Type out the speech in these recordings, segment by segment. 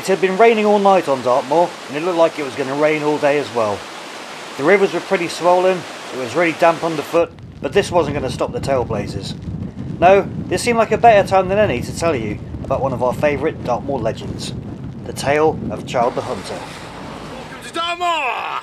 It had been raining all night on Dartmoor, and it looked like it was going to rain all day as well. The rivers were pretty swollen, it was really damp underfoot, but this wasn't going to stop the Taleblazers. No, this seemed like a better time than any to tell you about one of our favourite Dartmoor legends, the tale of Childe the Hunter. Welcome to Dartmoor!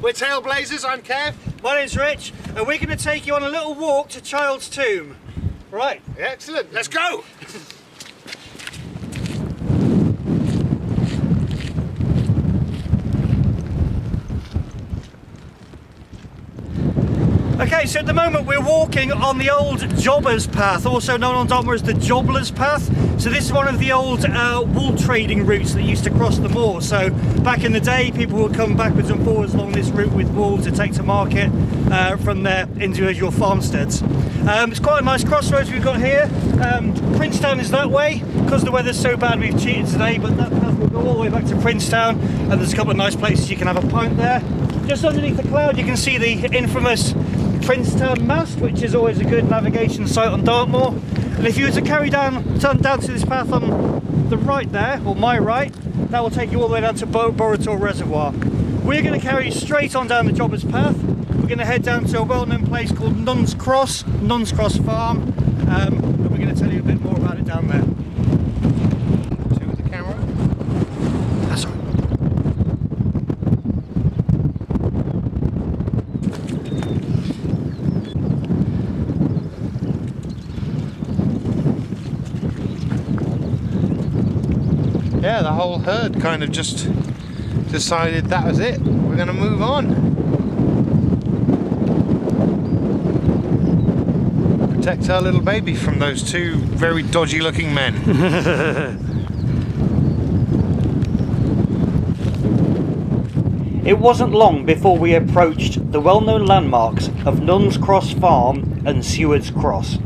We're Taleblazers, I'm Kev. My name's Rich, and we're going to take you on a little walk to Childe's tomb. Right. Excellent, let's go! Okay, so at the moment we're walking on the old Jobless Path, also known on Dartmoor as the Jobless Path. So this is one of the old wool trading routes that used to cross the moor. So back in the day, people would come backwards and forwards along this route with wool to take to market from their individual farmsteads. It's quite a nice crossroads we've got here. Princetown is that way. Because the weather's so bad, we've cheated today, but that path will go all the way back to Princetown, and there's a couple of nice places you can have a pint there. Just underneath the cloud you can see the infamous Princetown mast, which is always a good navigation site on Dartmoor. And if you were to carry down to this path on the right there, or my right, that will take you all the way down to Borator Reservoir. We're going to carry you straight on down the Jobless Path. We're going to head down to a well-known place called Nuns Cross Farm, and we're going to tell you a bit more about it down there. See with the camera? That's all right. Yeah, the whole herd kind of just decided that was it. We're going to move on. Protect our little baby from those two very dodgy looking men. It wasn't long before we approached the well-known landmarks of Nuns Cross Farm and Sewards Cross.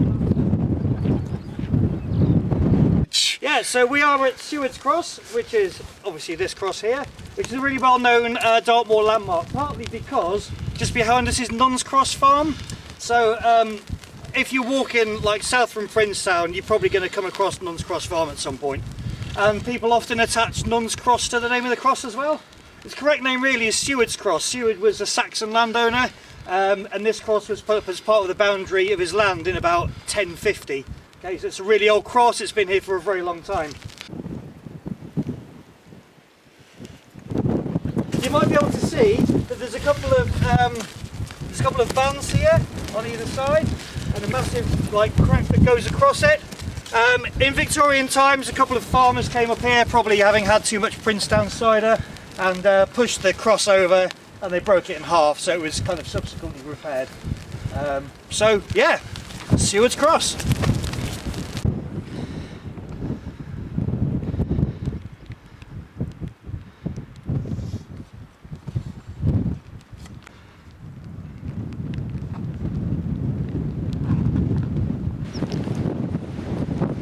Yeah, so we are at Sewards Cross, which is obviously this cross here, which is a really well-known Dartmoor landmark, partly because just behind us is Nuns Cross Farm. So if you walk in like south from Princetown, you're probably going to come across Nuns Cross Farm at some point. And people often attach Nuns Cross to the name of the cross as well. Its correct name really is Sewards Cross. Seward was a Saxon landowner, and this cross was put up as part of the boundary of his land in about 1050. Okay, so it's a really old cross, it's been here for a very long time. You might be able to see that there's a couple of vans here on either side, and a massive crack that goes across it. In Victorian times, a couple of farmers came up here, probably having had too much Princetown cider, and pushed the cross over, and they broke it in half, so it was kind of subsequently repaired. So yeah, Sewards Cross.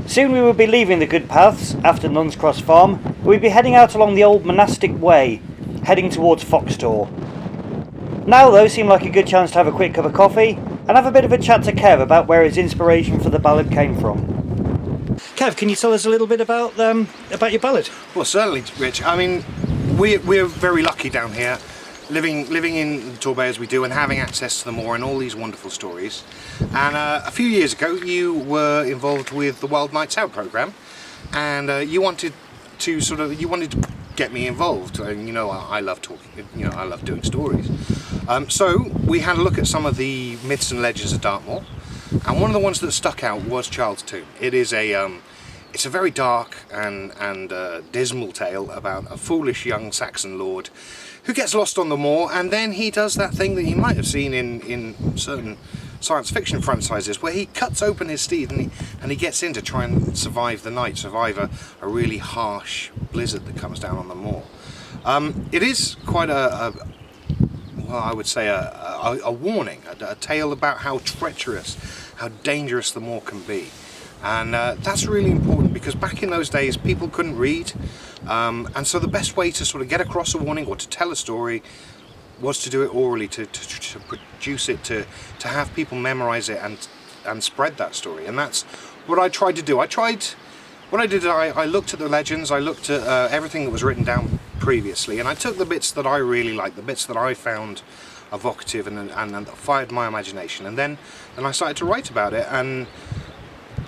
Soon we would be leaving the good paths after Nuns Cross Farm, and we'd be heading out along the old monastic way, heading towards Foxtor. Now though seemed like a good chance to have a quick cup of coffee and have a bit of a chat to Kev about where his inspiration for the ballad came from. Kev, can you tell us a little bit about your ballad? Well, certainly, Rich. I mean, we're very lucky down here, living in Torbay as we do, and having access to the moor and all these wonderful stories. And a few years ago, you were involved with the Wild Nights Out programme, and you wanted to get me involved. And you know, I love talking. You know, I love doing stories. So we had a look at some of the myths and legends of Dartmoor, and one of the ones that stuck out was Childe's tomb. It is it's a very dark and dismal tale about a foolish young Saxon lord who gets lost on the moor, and then he does that thing that you might have seen in certain science fiction franchises, where he cuts open his steed and he gets in to try and survive the night, survive a really harsh blizzard that comes down on the moor. It is quite well, I would say a warning, a tale about how treacherous, how dangerous the moor can be. And that's really important, because back in those days people couldn't read, and so the best way to sort of get across a warning or to tell a story was to do it orally, to produce it, to have people memorize it and spread that story. And that's what I tried to do. I tried what I did, I looked at the legends, I looked at everything that was written down previously, and I took the bits that I really liked, the bits that I found evocative and fired my imagination, and then I started to write about it. And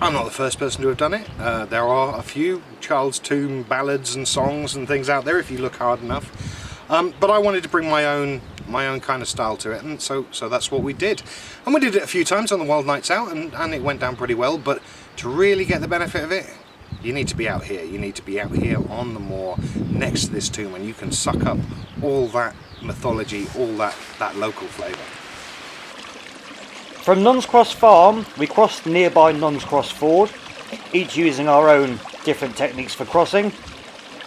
I'm not the first person to have done it. There are a few Child's Tomb ballads and songs and things out there if you look hard enough. But I wanted to bring my own kind of style to it, and so that's what we did. And we did it a few times on the Wild Nights Out, and it went down pretty well. But to really get the benefit of it, you need to be out here. You need to be out here on the moor next to this tomb, and you can suck up all that mythology, all that local flavour. From Nuns Cross Farm, we crossed the nearby Nuns Cross Ford, each using our own different techniques for crossing,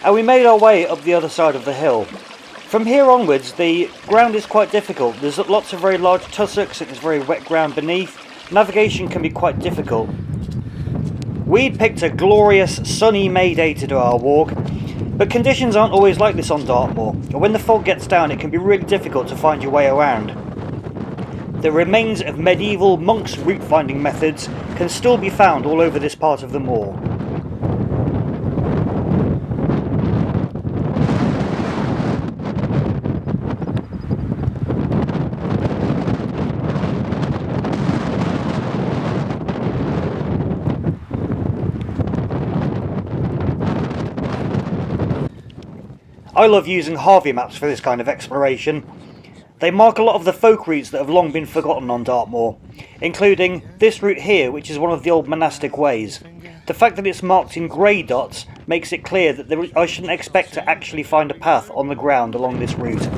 and we made our way up the other side of the hill. From here onwards, the ground is quite difficult. There's lots of very large tussocks and it's very wet ground beneath. Navigation can be quite difficult. We'd picked a glorious sunny May day to do our walk, but conditions aren't always like this on Dartmoor, and when the fog gets down it can be really difficult to find your way around. The remains of medieval monks' route finding methods can still be found all over this part of the moor. I love using Harvey maps for this kind of exploration. They mark a lot of the folk routes that have long been forgotten on Dartmoor, including this route here, which is one of the old monastic ways. The fact that it's marked in grey dots makes it clear that I shouldn't expect to actually find a path on the ground along this route.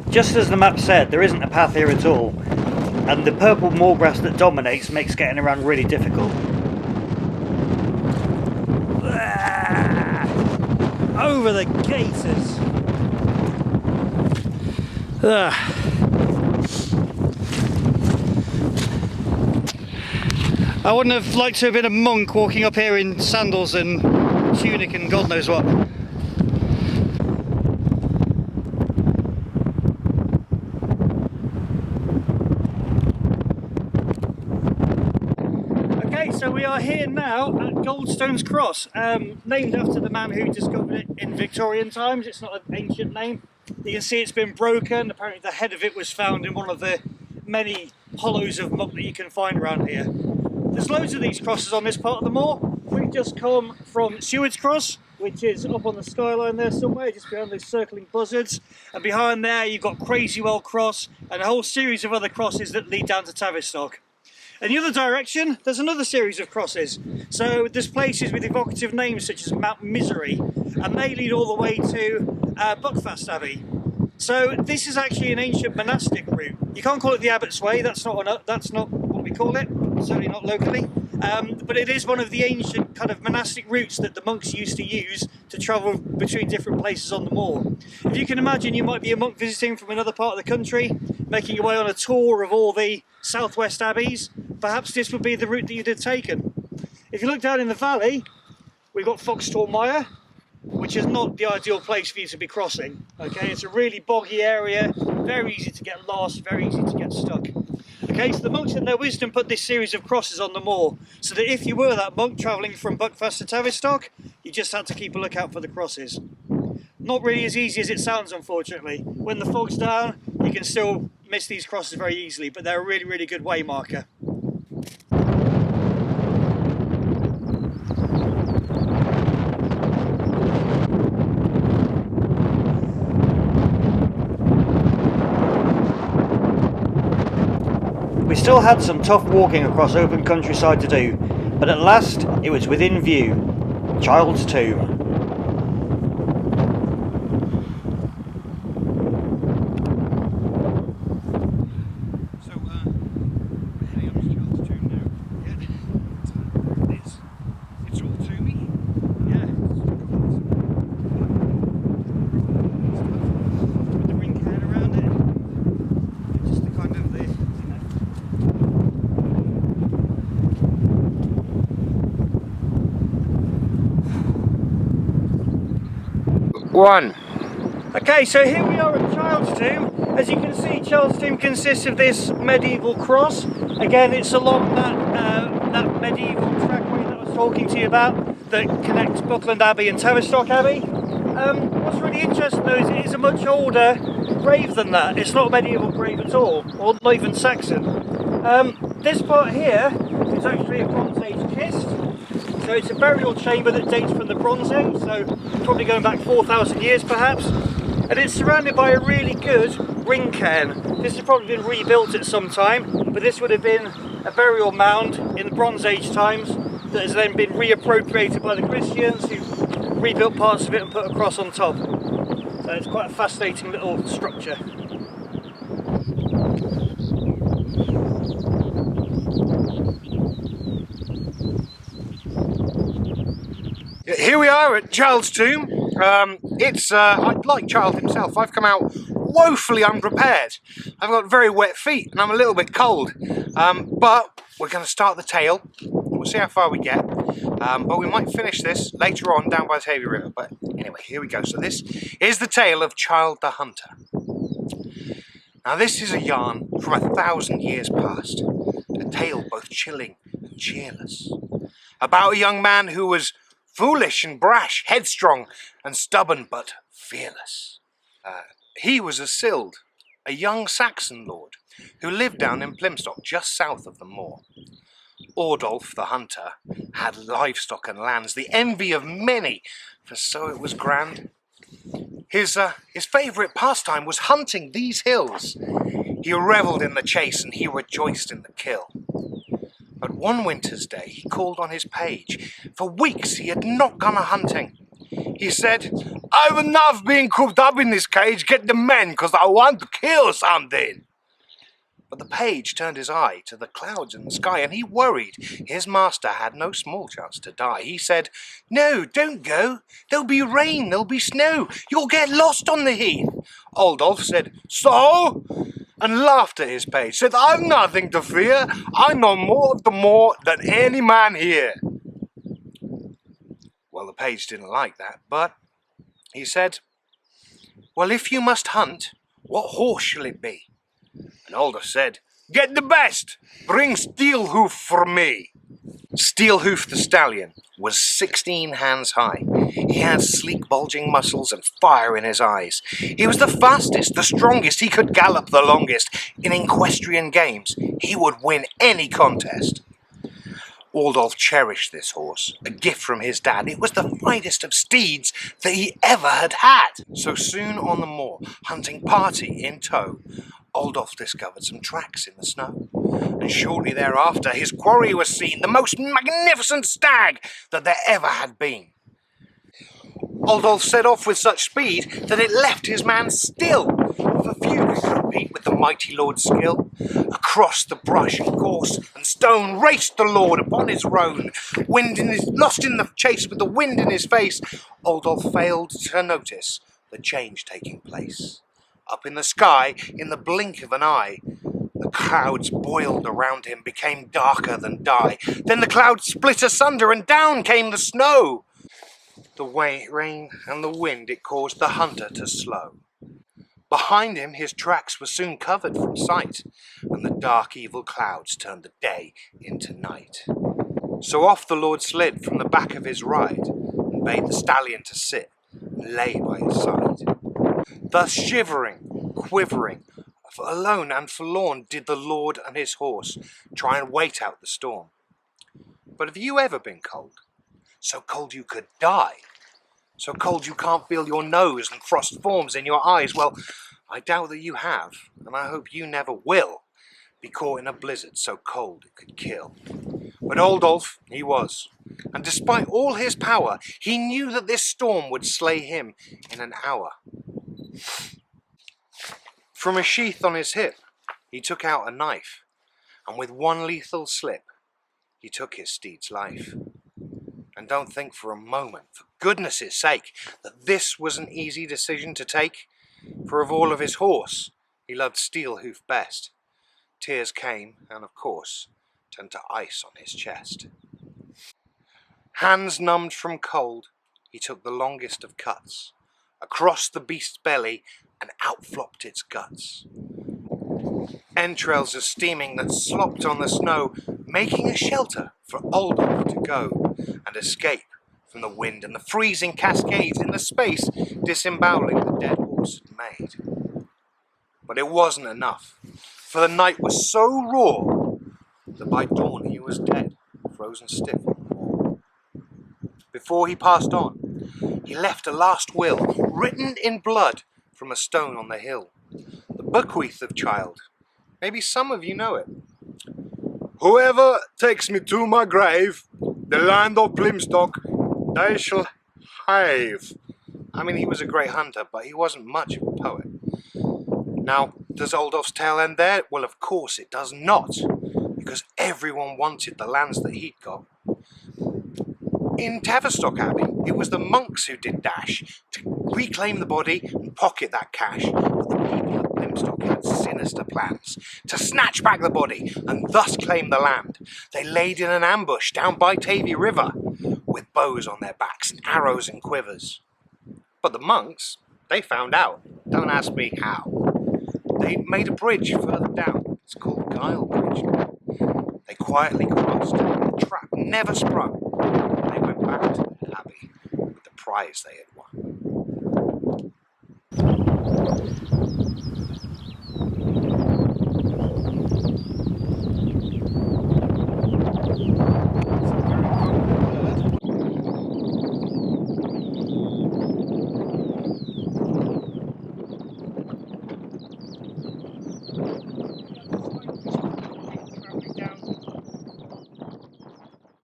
Just as the map said, there isn't a path here at all, and the purple moorgrass that dominates makes getting around really difficult. Over the gators. I wouldn't have liked to have been a monk walking up here in sandals and tunic and God knows what. Okay, so we are here now at Goldstone's Cross, named after the man who discovered it in Victorian times. It's not an ancient name. You can see it's been broken. Apparently the head of it was found in one of the many hollows of muck that you can find around here. There's loads of these crosses on this part of the moor. We've just come from Sewards Cross, which is up on the skyline there somewhere, just behind those circling buzzards. And behind there you've got Crazywell Cross and a whole series of other crosses that lead down to Tavistock. In the other direction, there's another series of crosses. So there's places with evocative names such as Mount Misery, and they lead all the way to Buckfast Abbey. So this is actually an ancient monastic route. You can't call it the Abbot's Way, that's not what we call it, certainly not locally. But it is one of the ancient kind of monastic routes that the monks used to use to travel between different places on the moor. If you can imagine, you might be a monk visiting from another part of the country, making your way on a tour of all the southwest abbeys. Perhaps this would be the route that you'd have taken. If you look down in the valley, we've got Foxtor Mire, which is not the ideal place for you to be crossing. Okay, it's a really boggy area, very easy to get lost, very easy to get stuck. Okay, so the monks in their wisdom put this series of crosses on the moor, so that if you were that monk travelling from Buckfast to Tavistock, you just had to keep a lookout for the crosses. Not really as easy as it sounds, unfortunately. When the fog's down, you can still miss these crosses very easily, but they're a really, really good way marker. We still had some tough walking across open countryside to do, but at last it was within view. Child's Tomb. One. Okay, so here we are at Child's Tomb. As you can see, Child's Tomb consists of this medieval cross. Again, it's along that medieval trackway that I was talking to you about that connects Buckland Abbey and Tavistock Abbey. What's really interesting though is it is a much older grave than that. It's not a medieval grave at all, or not even Saxon. This part here is actually a Bronze Age kist. So it's a burial chamber that dates from the Bronze Age, so probably going back 4,000 years perhaps. And it's surrounded by a really good ring cairn. This has probably been rebuilt at some time, but this would have been a burial mound in the Bronze Age times that has then been reappropriated by the Christians who rebuilt parts of it and put a cross on top. So it's quite a fascinating little structure. Here we are at Childe's tomb. Like Childe himself, I've come out woefully unprepared. I've got very wet feet and I'm a little bit cold. But we're going to start the tale. We'll see how far we get. But we might finish this later on down by the Tavy River. But anyway, here we go. So this is the tale of Childe the Hunter. Now this is a yarn from 1,000 years past. A tale both chilling and cheerless. About a young man who was foolish and brash, headstrong and stubborn but fearless. He was a Sild, a young Saxon lord, who lived down in Plymstock just south of the moor. Ordulf the Hunter had livestock and lands, the envy of many, for so it was grand. His favourite pastime was hunting these hills. He revelled in the chase and he rejoiced in the kill. But one winter's day he called on his page. For weeks he had not gone a-hunting. He said, "I've enough being cooped up in this cage, get the men, 'cause I want to kill something." But the page turned his eye to the clouds in the sky, and he worried his master had no small chance to die. He said, "No, don't go. There'll be rain, there'll be snow. You'll get lost on the heath." Ordulf said, "So?" and laughed at his page, said, "I've nothing to fear. I know more of the moor than any man here." Well, the page didn't like that, but he said, "Well, if you must hunt, what horse shall it be?" And Ordulf said, "Get the best. Bring Steelhoof for me." Steelhoof the stallion was 16 hands high. He had sleek bulging muscles and fire in his eyes. He was the fastest, the strongest, he could gallop the longest. In equestrian games, he would win any contest. Ordulf cherished this horse, a gift from his dad. It was the finest of steeds that he ever had had. So soon on the moor, hunting party in tow, Ordulf discovered some tracks in the snow. And shortly thereafter, his quarry was seen, the most magnificent stag that there ever had been. Ordulf set off with such speed that it left his man still. For few could compete with the mighty lord's skill. Across the brush and gorse and stone raced the lord upon his roan. Lost in the chase with the wind in his face, Ordulf failed to notice the change taking place. Up in the sky, in the blink of an eye, the clouds boiled around him, became darker than dye. Then the clouds split asunder and down came the snow. The rain and the wind, it caused the hunter to slow. Behind him his tracks were soon covered from sight, and the dark evil clouds turned the day into night. So off the lord slid from the back of his ride, and bade the stallion to sit, and lay by his side. Thus shivering, quivering, alone and forlorn did the lord and his horse try and wait out the storm. But have you ever been cold? So cold you could die? So cold you can't feel your nose and frost forms in your eyes? Well, I doubt that you have, and I hope you never will be caught in a blizzard so cold it could kill. But Ordulf, he was, and despite all his power, he knew that this storm would slay him in an hour. From a sheath on his hip, he took out a knife, and with one lethal slip, he took his steed's life. And don't think for a moment, for goodness' sake, that this was an easy decision to take, for of all of his horse, he loved Steelhoof best. Tears came, and of course, turned to ice on his chest. Hands numbed from cold, he took the longest of cuts, across the beast's belly, and out flopped its guts. Entrails are steaming that slopped on the snow, making a shelter for Ordulf to go. and escape from the wind and the freezing cascades in the space disemboweling the dead horse had made. But it wasn't enough, for the night was so raw that by dawn he was dead, frozen stiff on the moor. Before he passed on, he left a last will, written in blood from a stone on the hill. The bequeath of Childe. Maybe some of you know it. Whoever takes me to my grave, the land of Blimstock, they shall have. I mean, he was a great hunter, but he wasn't much of a poet. Now, does Oldulf's tale end there? Well, of course it does not, because everyone wanted the lands that he'd got. In Tavistock Abbey, it was the monks who did dash to reclaim the body and pocket that cash, but the people of Blimstock had sinister plans to snatch back the body and thus claim the land. They laid in an ambush down by Tavy River with bows on their backs and arrows and quivers. But the monks, they found out. Don't ask me how. They made a bridge further down. It's called Guile Bridge now. They quietly crossed. The trap never sprung. They went back to the abbey with the prize they had won.